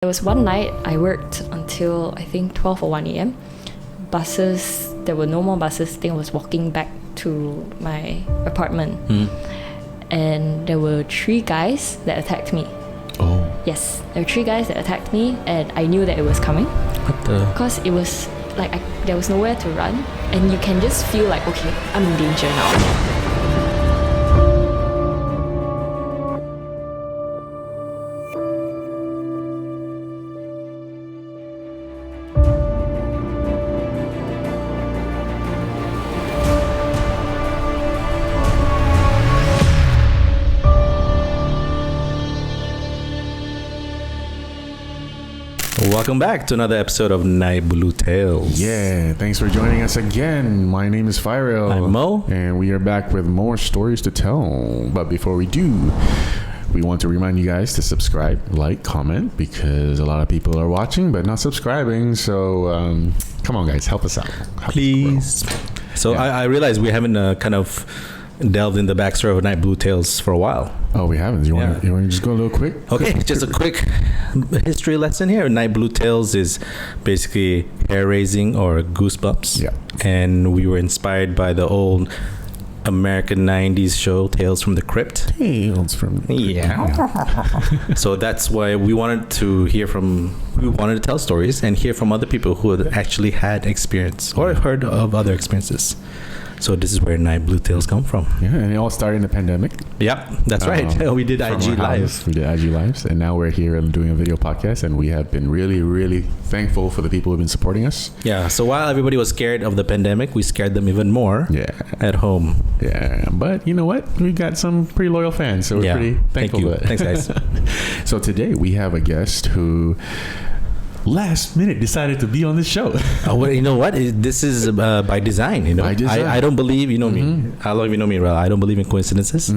There was one night I worked until I think 12 or 1 a.m. Buses, there were no more buses. I think I was walking back to my apartment. And there were 3 guys that attacked me. Oh. Yes, there were 3 guys that attacked me, and I knew that it was coming. What the? Because it was like there was nowhere to run, and you can just feel like, okay, I'm in danger now. Welcome back to another episode of Naik Bulu Tales. Yeah, thanks for joining us again. My name is Fairil. I'm Mo. And we are back with more stories to tell. But before we do, we want to remind you guys to subscribe, like, comment, because a lot of people are watching but not subscribing. So come on, guys, help us out. Please. So yeah. I realized we haven't kind of delved in the backstory of Naik Bulu Tales for a while. Oh, we haven't. You want to just go a little quick? Okay, just a quick history lesson here. Naik Bulu Tales is basically hair raising or goosebumps. Yeah. And we were inspired by the old American 90s show Tales from the Crypt. Tales from the Crypt. Yeah. So that's why we wanted to tell stories and hear from other people who had actually had experience or heard of other experiences. So this is where Naik Bulu Tales come from. Yeah, and it all started in the pandemic. Yep, that's right. We did IG Live. We did IG Lives, and now we're here and doing a video podcast, and we have been really, really thankful for the people who've been supporting us. Yeah, so while everybody was scared of the pandemic, we scared them even more at home. Yeah, but you know what? We got some pretty loyal fans, so we're pretty thankful for it. Thanks, guys. So today we have a guest who last minute decided to be on this show. Well, you know what? This is by design. You know, by design. I don't believe, you know me. How long have you known me, Rel? I don't believe in coincidences.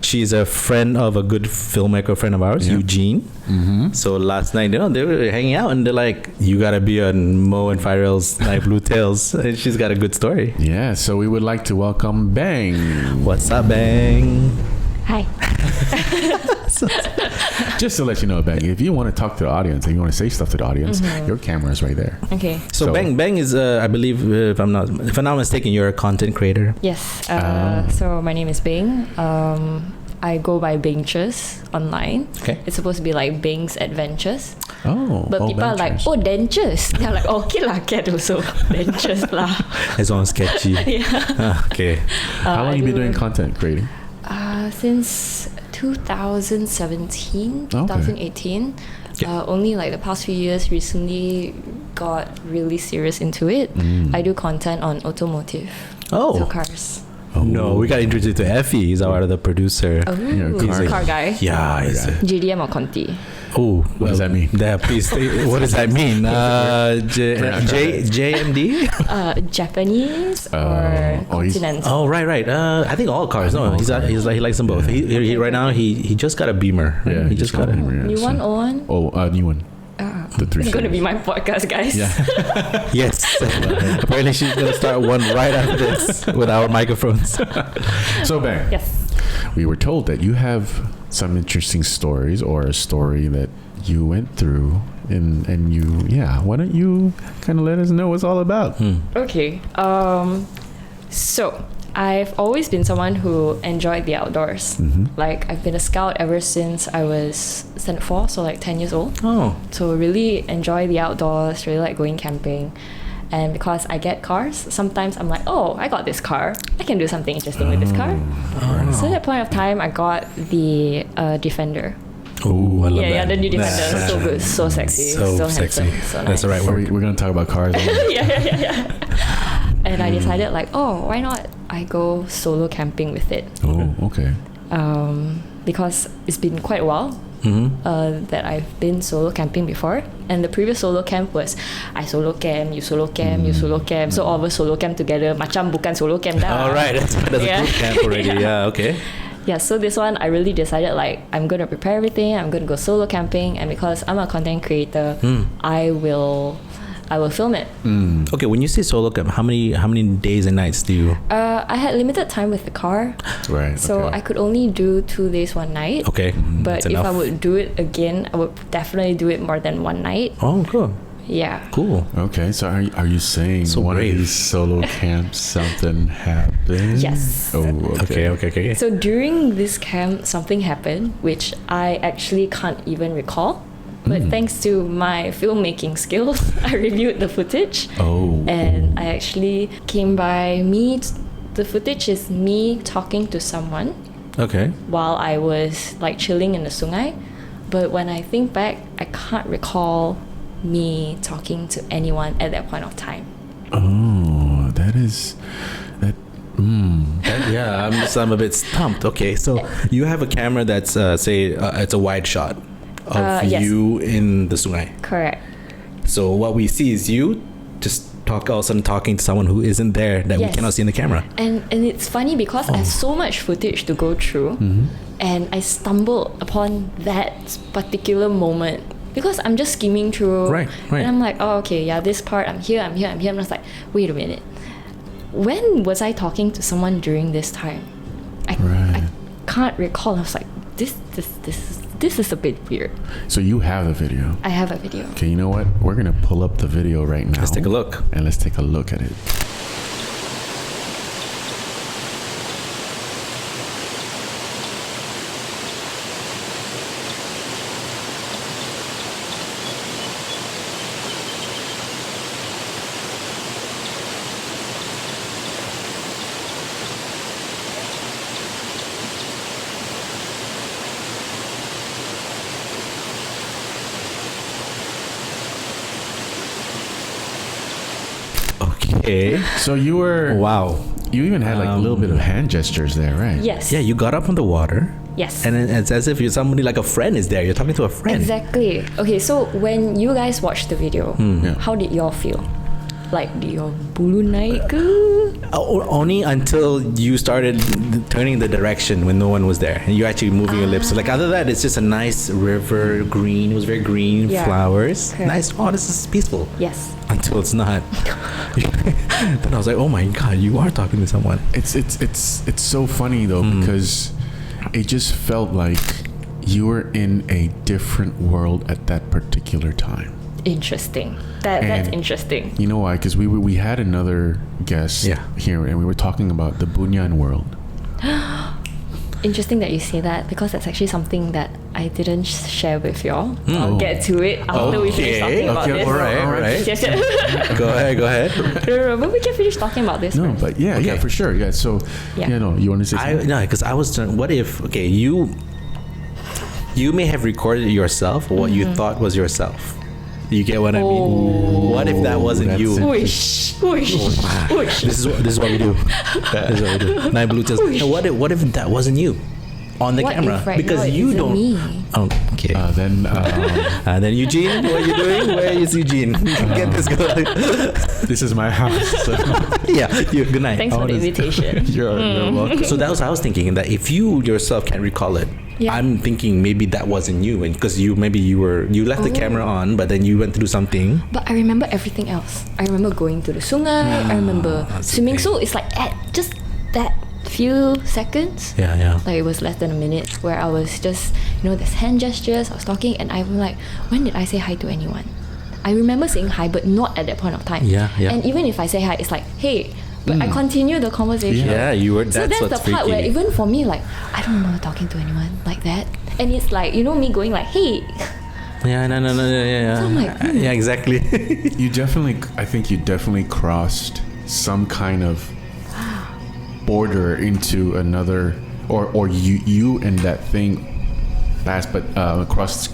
She's a friend of a good filmmaker friend of ours, Eugene. So last night, they were hanging out, and they're like, "You gotta be on Mo and Fairil's Naik Bulu Tales." And she's got a good story. Yeah. So we would like to welcome Beng. What's up, Beng? Hi. Just to let you know, Beng, if you want to talk to the audience and you want to say stuff to the audience, your camera is right there. Okay. So Beng is, I believe, if I'm not mistaken, you're a content creator. Yes. So my name is Beng. I go by Bengtures online. Okay. It's supposed to be like Beng's Adventures. Oh. But people are like, oh, dentures. They're like, okay lah, cat also. Dentures lah. It's all sketchy. Yeah. Okay. How long have you been doing content creating? Since 2017, 2018. Only like the past few years recently got really serious into it. I do content on automotive. So cars. No, we got introduced to Effie. He's our other producer. He's a car guy. Yeah, he's GDM or Conti. Oh, what does that mean? Please, what does that mean? JMD? Japanese or continental. Oh, right. I think all cars. No, he likes them both. He right now he just got a Beamer. Right? Yeah, he just got a new one, old one. Oh, new one. The 3 It's going to be my podcast, guys. Yeah. Yes. Apparently she's going to start one right after this with our microphones. So, Beng. Yes. We were told that you have some interesting stories or a story that you went through and you, why don't you kind of let us know what it's all about? Okay. So I've always been someone who enjoyed the outdoors. Like I've been a scout ever since I was standard 4, so like 10 years old. So really enjoy the outdoors, really like going camping. And because I get cars, sometimes I'm like, oh, I got this car. I can do something interesting with this car. So at that point of time, I got the Defender. Oh, I love that. Yeah, the new Defender. So good, so sexy, so sexy. handsome, so nice. That's the right word. We're going to talk about cars. Yeah. And I decided like, oh, why not I go solo camping with it? Oh, okay. Because it's been quite a while that I've been solo camping before. And the previous solo camp was I solo camp, you solo camp, you solo camp. So all of us solo camp together. Macam bukan solo camp dah. All right, that's a group camp already. Yeah, okay. Yeah, so this one I really decided like I'm going to prepare everything. I'm going to go solo camping. And because I'm a content creator, I will I will film it. Okay, when you say solo camp, how many days and nights do you? I had limited time with the car, Right. so okay. I could only do 2 days, 1 night. Okay, But that's if enough. I would do it again, I would definitely do it more than 1 night. Oh, cool, Yeah. cool. Okay, so are you saying So one brave. of these solo camps something happened? Yes. Oh, Okay. So during this camp, something happened which I actually can't even recall. But thanks to my filmmaking skills, I reviewed the footage. Oh. And I actually came by the footage is me talking to someone Okay. while I was like chilling in the sungai. But when I think back, I can't recall me talking to anyone at that point of time. Oh, that is that. Yeah, I'm a bit stumped. Okay, so you have a camera that's say it's a wide shot of Yes. you in the sungai. Correct. So what we see is you just all of a sudden talking to someone who isn't there that we Yes. cannot see in the camera. And it's funny because I have so much footage to go through, and I stumbled upon that particular moment because I'm just skimming through, Right. and I'm like, oh, okay, yeah, this part, I'm here. And I was like, wait a minute, when was I talking to someone during this time? I can't recall. I was like, this is a bit weird. So you have the video. I have a video. Okay, you know what? We're gonna pull up the video right now. Let's take a look. And let's take a look at it. Okay. So you were Wow. You even had like a little bit of hand gestures there, right? Yes. Yeah, you got up from the water. Yes. And it's as if you're somebody like a friend is there. You're talking to a friend. Exactly. Okay, so when you guys watched the video, Yeah. how did y'all feel? Like, did your bulu naik ke? Only until you started turning the direction when no one was there and you're actually moving your lips. So like other than that, it's just a nice river, green. It was very green, Yeah. flowers. Correct. Nice. Oh, this is peaceful. Yes. Until it's not. Then I was like, oh my god, you are talking to someone. It's so funny though because it just felt like you were in a different world at that particular time. Interesting. That's And- interesting. You know why? Because we had another guest Yeah. here, and we were talking about the Bunyan world. Interesting that you say that because that's actually something that I didn't share with y'all. Oh. I'll get to it after we finish talking about Okay, this. alright. Yes, yes. Go ahead. No, but we can finish talking about this No, first. but yeah, Okay. for sure. Yeah. So, Yeah. you know, you want to say something? No, because I was. What if? Okay, you may have recorded yourself what you thought was yourself. You get what I mean? What if that wasn't that's you? it. Whoosh, whoosh, whoosh. This is what we do. This is what we do. Naik Bulu Tales. And what if that wasn't you on the What camera? if right Because now it you isn't don't. me? Oh, okay. Then And then Eugene, what are you doing? Where is Eugene? Get this guy. this is my house. So Yeah. Good night. Thanks for the invitation. you're welcome. So that was I was thinking that if you yourself can't recall it, Yeah. I'm thinking maybe that wasn't you, and because you left the camera on, but then you went to do something. But I remember everything else. I remember going to the sungai. I remember swimming. So it's like at just that few seconds. Yeah. Like it was less than a minute where I was just, there's hand gestures. I was talking, and I'm like, when did I say hi to anyone? I remember saying hi, but not at that point of time. Yeah. And even if I say hi, it's like, hey. But I continue the conversation. Yeah, you were. So that's the what's part where freaky. even for me, like, I don't remember talking to anyone like that. And it's like, me going like, hey. Yeah, no, yeah. So I'm like, Yeah, exactly. I think you definitely crossed some kind of border into another, or you and that thing passed, but across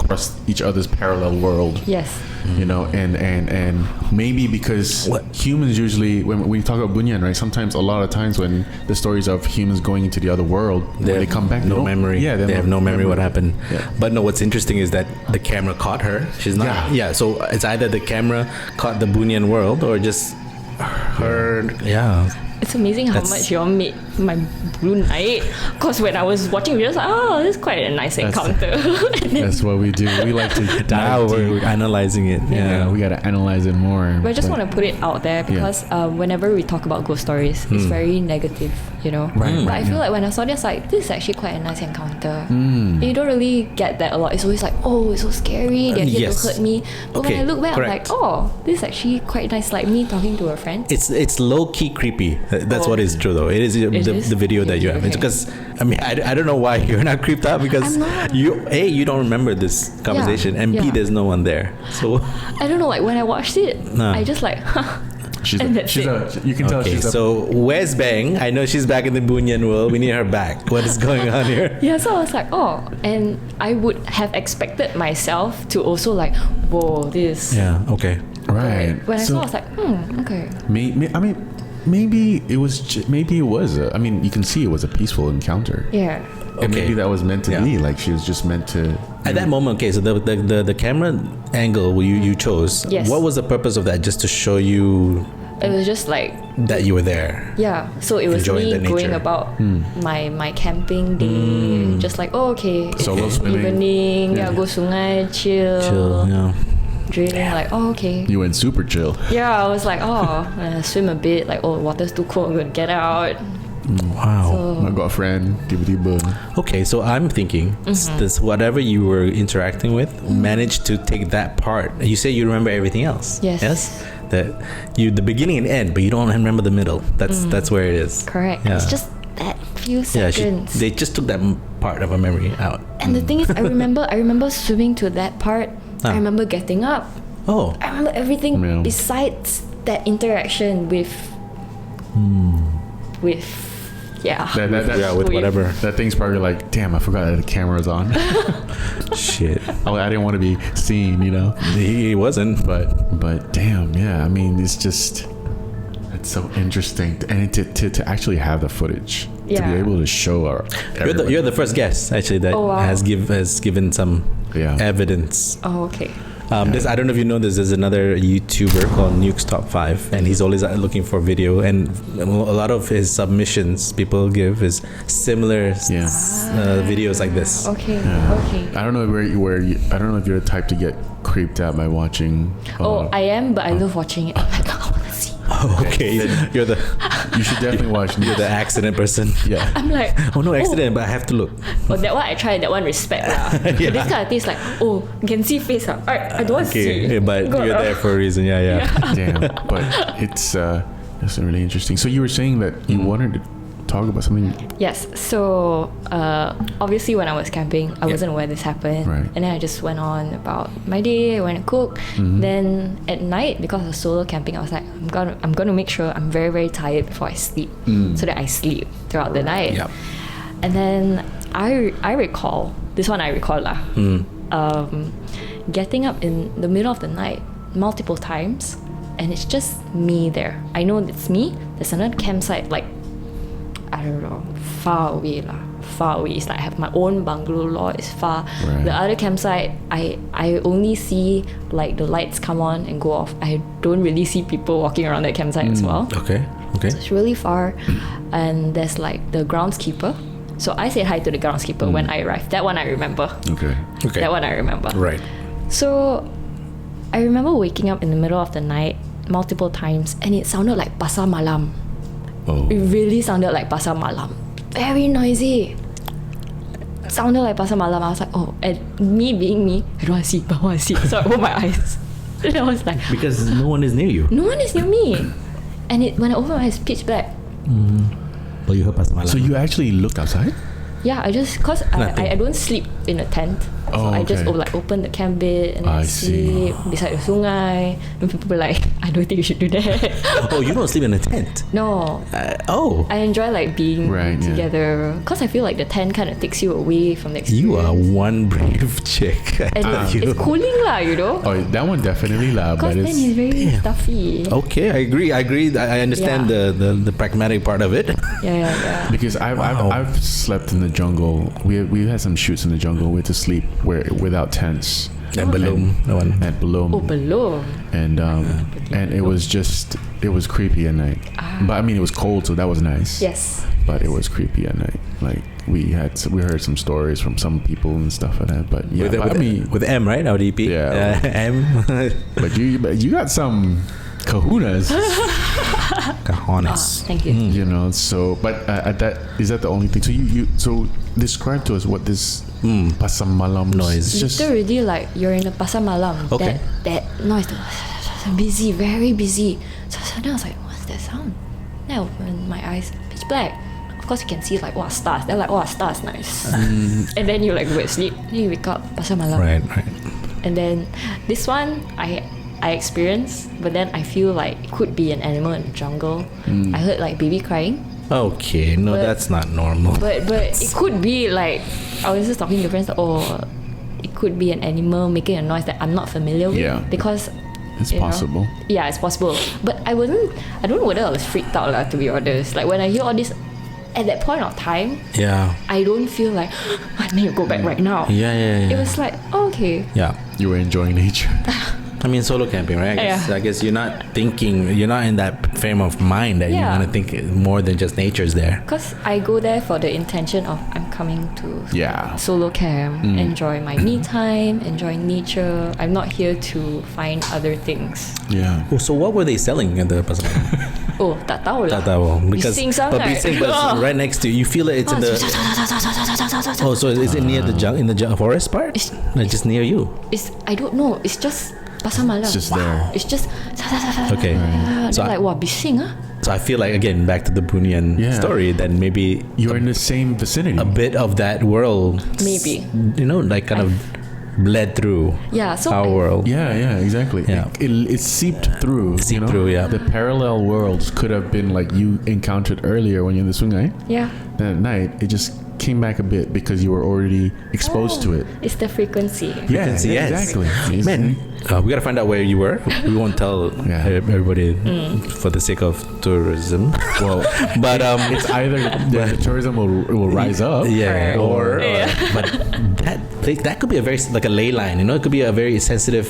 each other's parallel world. Yes. And maybe because humans usually, when we talk about Bunyan, right? Sometimes, a lot of times, when the stories of humans going into the other world, when they come back, no memory. Yeah, they have no memory what happened. Yeah. But no, what's interesting is that the camera caught her. She's not. Yeah. So it's either the camera caught the Bunyan world or just her. Yeah. It's amazing how much y'all made my blue night. Because when I was watching videos, like, oh, this is quite a nice encounter. That's what we do. We like to Now dive we're deep. analyzing it. Yeah, we gotta analyze it more. But I just want to put it out there because whenever we talk about ghost stories, it's very negative, you know. Right, But I feel like when I saw this, like, this is actually quite a nice encounter. You don't really get that a lot. It's always like, oh, it's so scary. They're here to hurt me. But when I look back, correct. I'm like, oh, this is actually quite nice. Like me talking to a friend. It's low key creepy. That's what is true though. It is the video that you have. It's because I mean I don't know why you're not creeped out because you don't remember this conversation and B there's no one there. So I don't know. Like when I watched it, I just like. You can tell she's so where's Beng? I know she's back in the Bunyan world. We need her back. What is going on here? Yeah, so I was like, oh, and I would have expected myself to also like, whoa, this. Yeah. Okay. right. When I saw, I was like, okay. I mean, maybe it was. I mean, you can see it was a peaceful encounter. Yeah. And maybe that was meant to be. Like she was just meant to. At that moment, okay. So the camera angle you chose. Yes. What was the purpose of that? Just to show you. It was just like that you were there. Yeah. So it was Enjoying me the nature. going about my camping day, just like Solo it's swimming. evening. Yeah. Go sungai, chill. Yeah. Drilling, like, oh, okay. You went super chill. Yeah, I was like, swim a bit, like, oh, water's too cold, I'm gonna get out. Wow. My girlfriend, tiba-tiba. Okay, so I'm thinking this whatever you were interacting with managed to take that part. You say you remember everything else. Yes. That the beginning and end, but you don't remember the middle. That's where it is. Correct. Yeah. It's just that few Yeah, seconds. they just took that part of a memory out. And the thing is, I remember swimming to that part. I remember getting up. Oh. I remember everything Yeah. besides that interaction with With whatever. That thing's probably like, damn, I forgot that the camera's on. Shit. I didn't want to be seen, you know. He wasn't, But damn, yeah. I mean, it's so interesting, and to actually have the footage, to be able to show our. You're the first guest actually that has given some evidence. Oh, okay. I don't know if you know this. There's another YouTuber called Nuke's Top 5, and he's always looking for video. And a lot of his submissions people give is similar videos like this. Okay. Okay. I don't know I don't know if you're the type to get creeped out by watching. I am, but I love watching it. I'm like, I want to see. Oh, okay. You should definitely watch. You're the accident person. Yeah. I'm like, Oh no, accident, but I have to look. well, that one I tried. That one respect lah. But this kind of thing is like, you can see face. Alright, I don't want to see. Okay, but Go you're lah. there for a reason. Yeah. Damn. But it's really interesting. So you were saying that you wanted to talk about something. Yes. So obviously, when I was camping, I wasn't aware this happened, Right. and then I just went on about my day. I went to cook. Then at night, because of solo camping, I was like, I'm gonna make sure I'm very, very tired before I sleep, so that I sleep throughout the night. Yep. And then I recall this one. I recall lah. Getting up in the middle of the night multiple times, and it's just me there. I know it's me. There's another campsite like, I don't know, far away lah. Far away. It's like I have my own bungalow lot. It's far. Right. The other campsite, I only see like the lights come on and go off. I don't really see people walking around that campsite as well. Okay. So it's really far, and there's like the groundskeeper. So I said hi to the groundskeeper when I arrived. That one I remember. Okay. That one I remember. Right. So I remember waking up in the middle of the night multiple times, and it sounded like pasar malam. Oh. It really sounded like pasar malam. Very noisy. Sounded like pasar malam. I was like, oh, and me being me, I don't want to see, but I want to see. So I opened my eyes. And I was like, Because no one is near you. no one is near me. And when I opened my eyes, pitch black. But you heard Pastor Malam. So you actually looked outside? Yeah, cause I don't sleep in a tent. So Oh, I just okay. open the camp bed and I I see. sleep beside the sungai. And people were like, I don't think you should do that. Oh, you don't sleep in a tent. No. I enjoy like being Right, yeah. together. Cause I feel like the tent kind of takes you away from the experience. You are one brave chick. I And tell you. it's cooling lah, you know. Oh, that one definitely lah. Cause But then it's very stuffy. Okay, I agree. I understand the pragmatic part of it. Yeah. because I've slept in the jungle. We had some shoots in the jungle. We had to sleep without tents. And Belum, the one. At Belum. Oh, Belum. And it was creepy at night. But I mean, it was cold, so that was nice. Yes. But it was creepy at night. Like we heard some stories from some people and stuff like that. But yeah, with M, right? ODP. Yeah. M. but you got some kahunas. Cajones. Thank you. You know. So, but is that the only thing? So describe to us what this pasar malam noise. It's literally like you're in a pasar malam. Okay. That noise, busy, very busy. So then I was like, what's that sound? Then I opened my eyes, pitch black. Of course you can see like, wow, stars. They're like, wow, stars, nice. And then you like go to sleep. Then you wake up, pasar malam. Right. And then this one I experienced, but then I feel like it could be an animal in the jungle. I heard like baby crying. Okay, no, that's not normal. But it could be like, I was just talking to friends that, it could be an animal making a noise that I'm not familiar with. Yeah. Because it's possible. Yeah, it's possible. But I don't know whether I was freaked out to be honest. Like when I hear all this, at that point of time, I don't feel like I need to go back right now. Yeah. It was like, okay. Yeah. You were enjoying nature. I mean, solo camping, right? I guess you're not in that frame of mind that you want to think more than just nature's there. Because I go there for the intention of I'm coming to solo camp, enjoy my me time, enjoying nature. I'm not here to find other things. Yeah. Oh, so what were they selling at the pasar? Tak tahu lah. Because bising sangat. But right next to you feel it. It's in the. Oh, so is it near the forest part? Just near you. I don't know. It's just pasar malam. It's just there. It's just. Okay. So like, wow, bising ah. So I feel like, again, back to the Bruneian story, then maybe you're in the same vicinity. A bit of that world, maybe, like kind of bled through our world. Yeah, exactly. Yeah. It seeped through. The parallel worlds could have been like you encountered earlier when you're in the Sungai. Yeah. Then at night, it just came back a bit because you were already exposed to it. It's the frequency. Yes. Exactly. Man, we gotta find out where you were. We won't tell everybody for the sake of tourism. Well, but it's either the tourism will rise up, or but that place, that could be a very like a ley line. It could be a very sensitive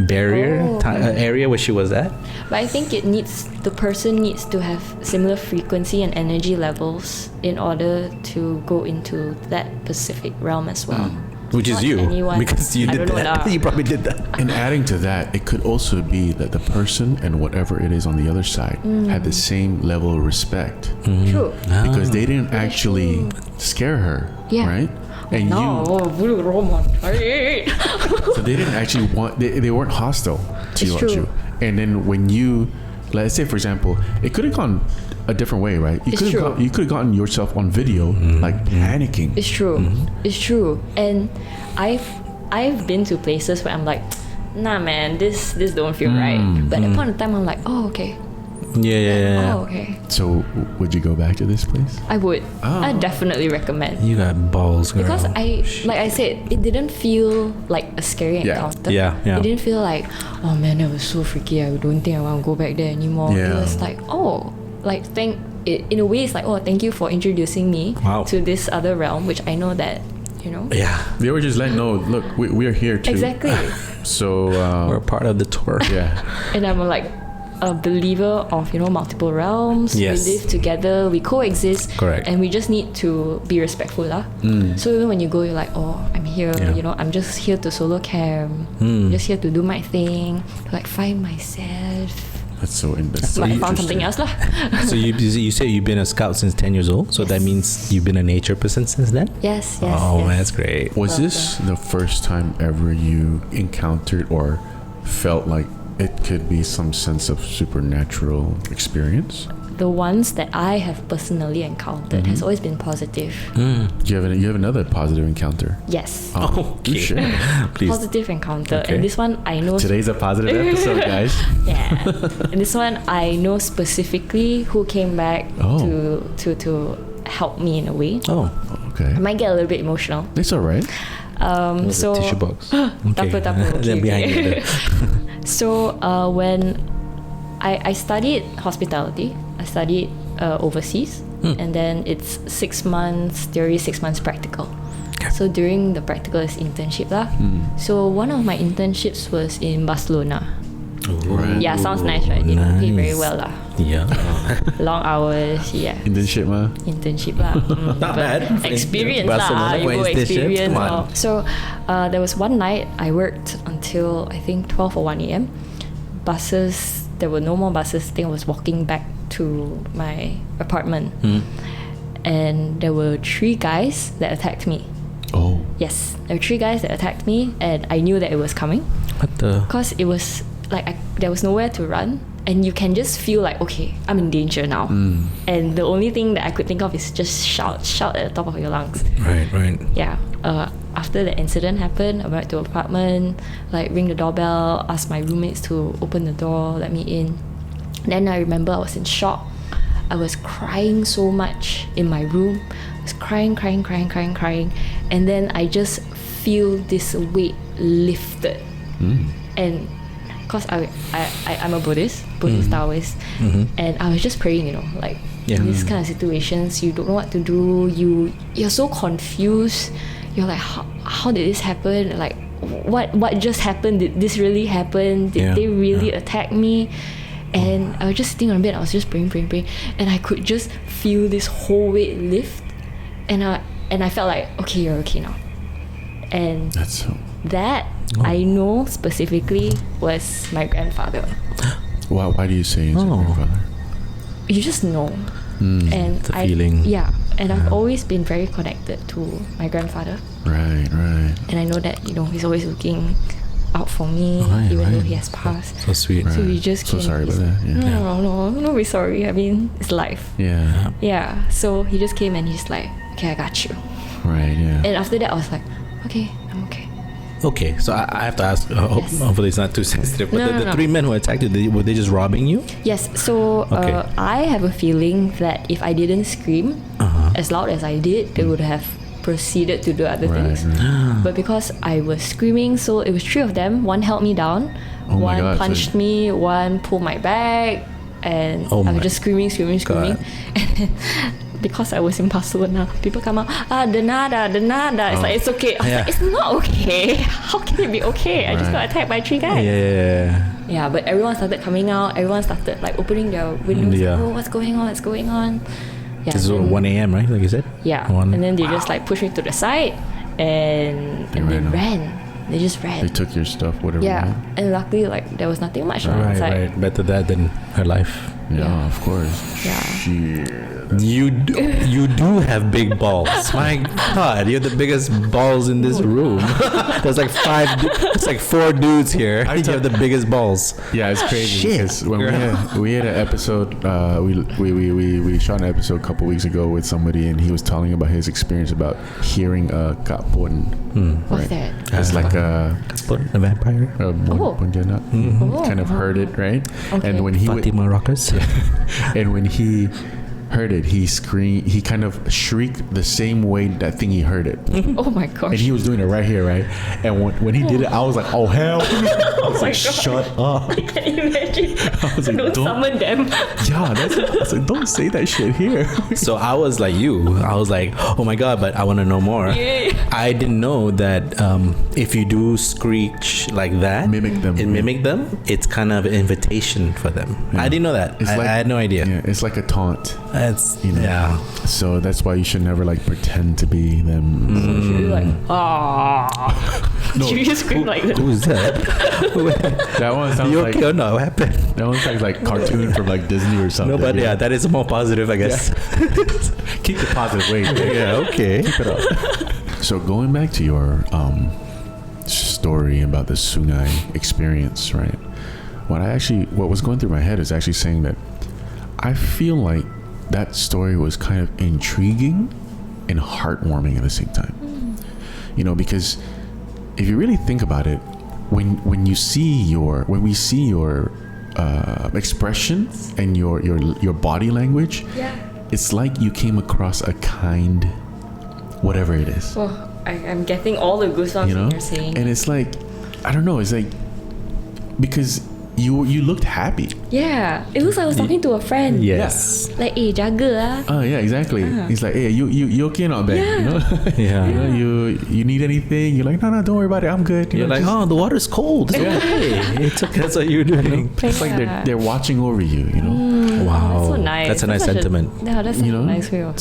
barrier area where she was at. But I think the person needs to have similar frequency and energy levels in order to go into that Pacific realm as well. Which is you, because you did that. You probably did that. And adding to that, it could also be that the person and whatever it is on the other side had the same level of respect. True. Because they didn't actually scare her, right? And so they didn't actually they weren't hostile towards you. And then when you, let's say for example, it could have gone a different way, right? You could have gotten yourself on video like panicking. It's true. It's true. And I've been to places where I'm like, nah man, this don't feel right. But at the point of time I'm like, oh okay. Yeah. Oh okay. So would you go back to this place? I would. I definitely recommend. You got balls, girl. Because like I said, it didn't feel like a scary encounter. Yeah. It didn't feel like, oh man, that was so freaky, I don't think I want to go back there anymore. It was like, in a way it's like, thank you for introducing me to this other realm, which I know that, Yeah. They were just like, no, look, we're here too. Exactly. So we're a part of the tour. Yeah. And I'm like a believer of multiple realms. Yes. We live together, we coexist. Correct. And we just need to be respectful lah. So even when you go, you're like, I'm here, I'm just here to solo camp, just here to do my thing, like find myself. That's so I found something else lah. So you say you've been a scout since 10 years old, so that means you've been a nature person since then? Yes. Man, that's great. Was this the first time ever you encountered or felt like it could be some sense of supernatural experience? The ones that I have personally encountered has always been positive. Do you have another positive encounter? Yes. You share. Please. Positive encounter. Okay. And this one I know. Today's a positive episode, guys. Yeah. And this one I know specifically who came back to help me in a way. Oh, okay. I might get a little bit emotional. It's all right. So tissue box. Okay. Okay. Behind you. So when I studied hospitality, I studied overseas, and then it's 6 months theory, 6 months practical. So during the practicalist internship lah. So one of my internships was in Barcelona. Right. Yeah, sounds nice, right? They don't pay very well lah. Yeah. Long hours, yeah. Internship, ma? Internship lah. Not bad. Experience Barcelona lah. You for go internship. experience. Come on. So there was one night I worked until I think 12 or 1 a.m. Buses, there were no more buses. I think I was walking back to my apartment. And there were 3 guys that attacked me. Oh. Yes, there were 3 guys that attacked me, and I knew that it was coming. What the? Because it was like there was nowhere to run, and you can just feel like, okay, I'm in danger now. And the only thing that I could think of is just shout at the top of your lungs. Right. Yeah. After the incident happened, I went to the apartment, like ring the doorbell, ask my roommates to open the door, let me in. Then I remember I was in shock. I was crying so much in my room. I was crying. And then I just feel this weight lifted. And because I'm a Buddhist Taoist, and I was just praying, like in these kind of situations, you don't know what to do. You're so confused. You're like, how did this happen? Like, what just happened? Did this really happen? Did they really attack me? And I was just sitting on a bed. I was just praying, and I could just feel this whole weight lift, and I felt like, okay, you're okay now. And That's so... that I know specifically was my grandfather. Why do you say it's your grandfather? You just know. And the feeling. Yeah. And I've always been very connected to my grandfather. Right. And I know that, he's always looking out for me, even though he has passed. So sweet. So we just So came. sorry about that. Yeah. No, we're sorry. I mean, it's life. Yeah. Yeah. So he just came and he's like, okay, I got you. Right, yeah. And after that, I was like, okay, I'm okay. Okay, so I have to ask, hopefully it's not too sensitive, but the 3 men who attacked you, were they just robbing you? Yes, so I have a feeling that if I didn't scream as loud as I did, they would have proceeded to do other things. But because I was screaming, so it was 3 of them. One held me down, one punched me, one pulled my bag, and I was just screaming. And because I was in Barcelona, people come out, the nada. It's like, it's okay. I was like, it's not okay. How can it be okay? I just got attacked by 3 guys. Yeah, but everyone started coming out. Everyone started like opening their windows. Like, oh, what's going on? Yeah, This is 1 a.m., right? Like you said? Yeah. And then they just like pushed me to the side, and they ran. They just ran. They took your stuff, whatever. Yeah. And luckily, like, there was nothing much inside. Right. Better that than her life. Yeah, of course. Yeah. Shit. You do have big balls. My God, you have the biggest balls in this room. There's like 4 dudes here. You have the biggest balls. Yeah, it's crazy because when we had an episode, we shot an episode a couple weeks ago with somebody, and he was telling about his experience about hearing a kapun. What's that? It's like a vampire. Kind of heard it, right? Okay. And when he Fatima Rockers. and when he heard it, he screamed. He kind of shrieked the same way that thing he heard it. Oh my gosh. And he was doing it right here, right? And when he did it, I was like, oh hell! I was like, shut up! Can you imagine? I was like, don't summon them. Yeah, I was like, don't say that shit here. So I was like you. I was like, oh my God, but I want to know more. Yeah. I didn't know that if you do screech like that, mimic them, it's kind of an invitation for them. I didn't know that. I had no idea. Yeah, it's like a taunt. That's So that's why you should never like pretend to be them. Should be like, should you scream like that? Who's that? That one sounds You like okay or no? What happened? that one sounds like cartoon from like Disney or something. No, but yeah, that is more positive, I guess. Keep the positive way. Yeah, okay. Keep it up. So going back to your story about the Sungai experience, right? What was going through my head is actually saying that I feel like that story was kind of intriguing and heartwarming at the same time. Because if you really think about it, when we see your expression and your body language, it's like you came across a kind, whatever it is. Oh, I'm getting all the goosebumps when you're saying. And it's like, I don't know, it's like, because you looked happy. Yeah, it looks like I was talking to a friend. Yes. Like, jaga Oh yeah, exactly. He's like, hey, you okay not bad? Yeah. You know? Yeah. You know, you need anything? You're like, no, don't worry about it. I'm good. You're like, oh, the water's cold. It's okay. It's okay. That's what you're doing. it's like they're watching over you. You know. Wow. That's so nice. That's a nice such sentiment. Yeah, that's You a know. nice way of.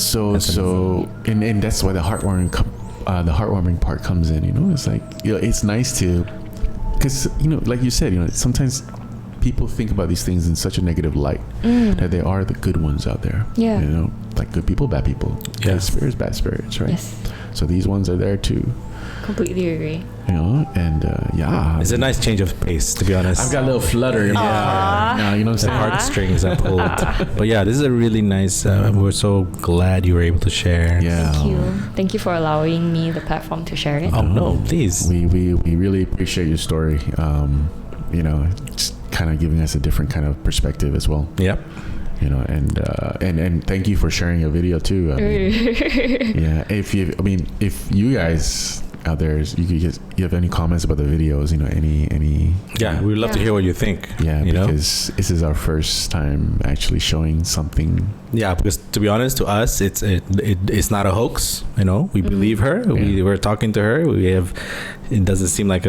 And that's why the heartwarming part comes in. You know, it's like, you know, it's nice to, because, you know, like you said, you know, sometimes people think about these things in such a negative light that there are the good ones out there. Yeah. You know, like good people, bad people. Yeah. Good spirits, bad spirits, right? Yes. So these ones are there too. Completely agree. You know, and yeah. It's a nice change of pace, to be honest. I've got a little flutter in my heart now, you know what The I'm saying? heartstrings are pulled. But yeah, this is a really nice. We're so glad you were able to share. Yeah. Thank you for allowing me the platform to share it. Oh no, please. We really appreciate your story. You know, it's kind of giving us a different kind of perspective as well. Yep. You know, and thank you for sharing your video too. I mean, yeah. If you guys out there, you have any comments about the videos, you know, any Yeah, we'd love to hear what you think. yeah, you know? because this is our first time actually showing something. Yeah, because to be honest, to us, it's not a hoax. You know, we believe her. Yeah. We were talking to her. It doesn't seem like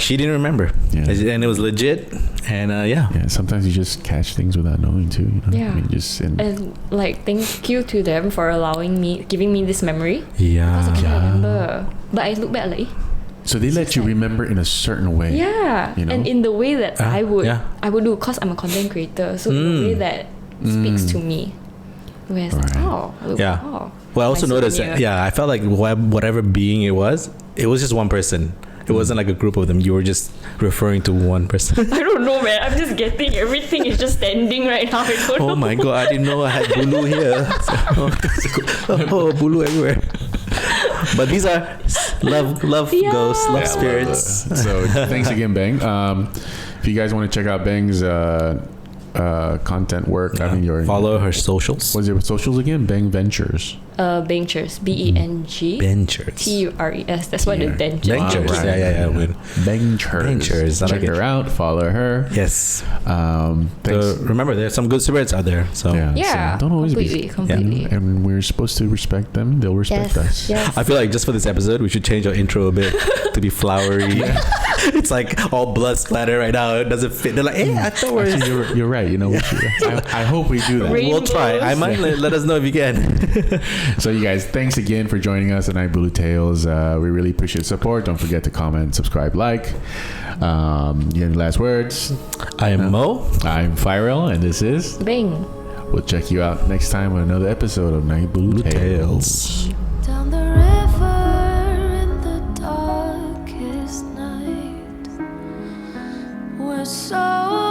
she didn't remember. Yeah. And it was legit. And Yeah, sometimes you just catch things without knowing too. You know? Yeah. I mean, And like, thank you to them for giving me this memory. Yeah. Because I can't remember. But I look back like, so they let you remember in a certain way. yeah. You know? And in the way that I would do, because I'm a content creator. So in the way that speaks to me. Where it's like, Yeah. oh. Well, I also my noticed souvenir. that, I felt like whatever being it was just one person. It wasn't like a group of them. You were just referring to one person. I don't know, man. I'm just getting everything is just standing right now. I don't know. Oh my god, I didn't know I had bulu here. Oh, bulu everywhere. But these are love ghosts, love spirits. So thanks again, Beng. If you guys want to check out Beng's content work, I mean, follow her socials. What's your socials again? Bengtures. Bengtures. Bengtures. Bengtures. That's why the dentures. Bengtures. Right. Yeah. Bengtures. I like Check her out. Follow her. Yes. Thanks. So remember, there's some good spirits out there. So Yeah. So don't always completely. and we're supposed to respect them. They'll respect us. Yes. I feel like just for this episode, we should change our intro a bit to be flowery. It's like all blood splatter right now. It doesn't fit. They're like, I thought we're. Actually, you're right. You know, I hope we do that. We'll try. I might let us know if you can. So you guys, thanks again for joining us at Naik Bulu Tales. We really appreciate support. Don't forget to comment, subscribe, like. You have any last words? I am Mo. I'm Fairil, and this is Beng. We'll check you out next time with another episode of Naik Bulu Tales. Down the river in the darkest night, we're so